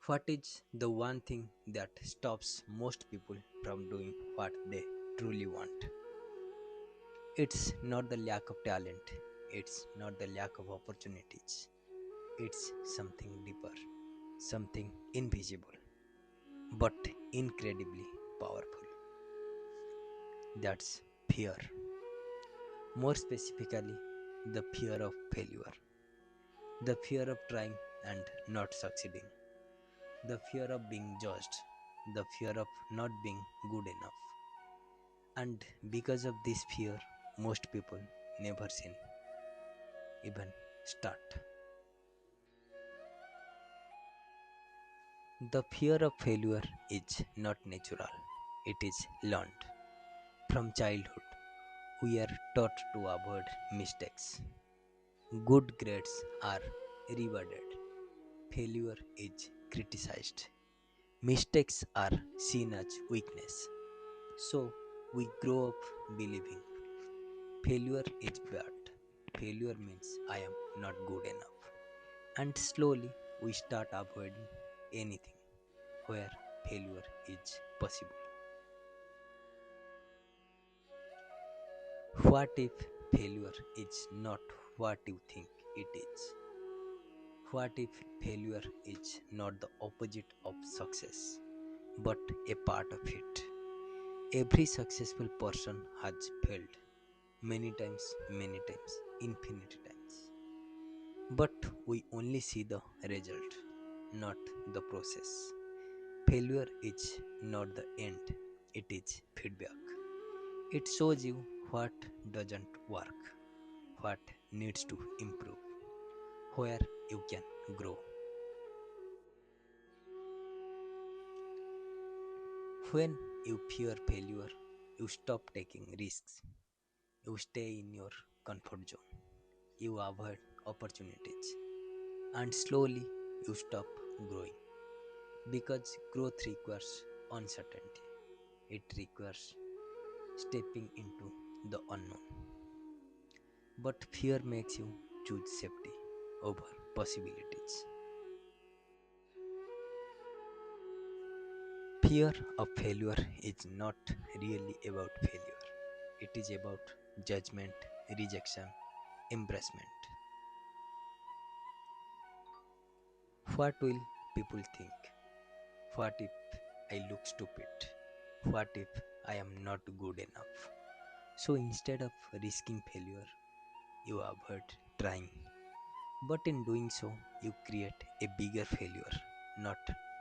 What is the one thing that stops most people from doing what they truly want? It's not the lack of talent, it's not the lack of opportunities, it's something deeper, something invisible, but incredibly powerful. That's fear. More specifically, the fear of failure, the fear of trying and not succeeding, the fear of being judged, the fear of not being good enough. And because of this fear, most people never sin, even start. The fear of failure is not natural, it is learned. From childhood, we are taught to avoid mistakes. Good grades are rewarded, failure is criticized. Mistakes are seen as weakness. So we grow up believing failure is bad. Failure means I am not good enough. And slowly we start avoiding anything where failure is possible. What if failure is not what you think it is? What if failure is not the opposite of success, but a part of it? Every successful person has failed many times, infinity times. But we only see the result, not the process. Failure is not the end, it is feedback. It shows you what doesn't work, what needs to improve, where you can grow. When you fear failure, you stop taking risks, you stay in your comfort zone, you avoid opportunities, and slowly you stop growing. Because growth requires uncertainty, it requires stepping into the unknown. But fear makes you choose safety over possibilities. Fear of failure is not really about failure, it is about judgment, rejection, embarrassment. What will people think? What if I look stupid? What if I am not good enough? So instead of risking failure, you avoid trying. But in doing so, you create a bigger failure, not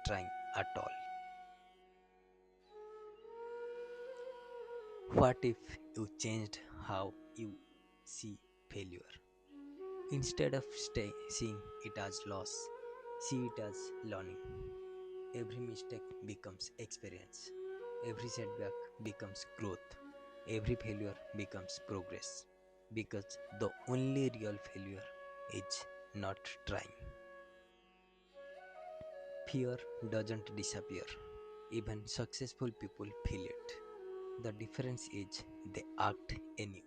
trying at all. What if you changed how you see failure? Instead of seeing it as loss, see it as learning. Every mistake becomes experience. Every setback becomes growth. Every failure becomes progress. Because the only real failure is not trying. Fear doesn't disappear. Even successful people feel it. The difference is they act anyway.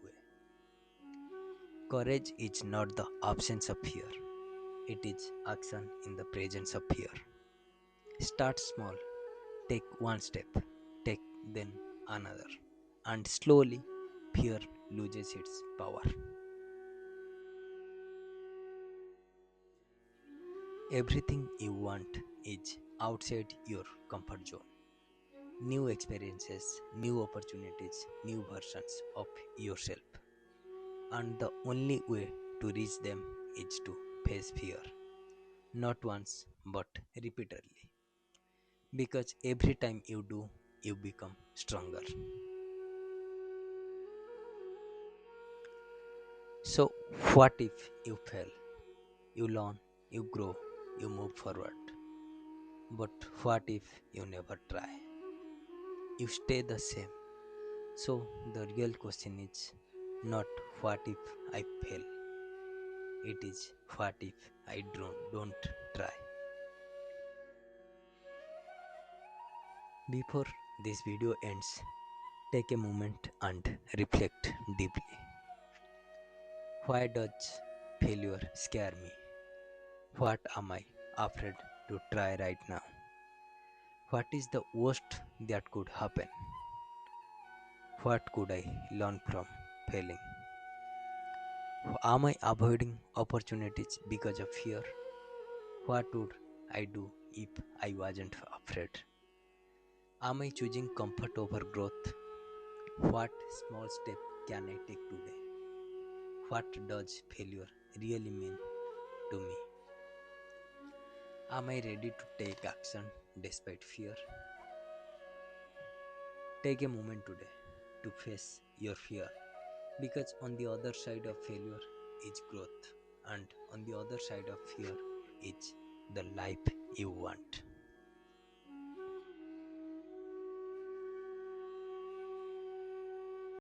Courage is not the absence of fear, it is action in the presence of fear. Start small, take one step, take then another, and slowly fear loses its power. Everything you want is outside your comfort zone. New experiences, new opportunities, new versions of yourself. And the only way to reach them is to face fear, not once but repeatedly. Because every time you do, you become stronger. So, what if you fail? You learn, you grow, you move forward. But what if you never try? You stay the same. So, the real question is not what if I fail, it is what if I don't try. Before this video ends, take a moment and reflect deeply. Why does failure scare me? What am I afraid to try right now? What is the worst that could happen? What could I learn from failing? Am I avoiding opportunities because of fear? What would I do if I wasn't afraid? Am I choosing comfort over growth? What small step can I take today? What does failure really mean to me? Am I ready to take action despite fear? Take a moment today to face your fear because on the other side of failure is growth, and on the other side of fear is the life you want.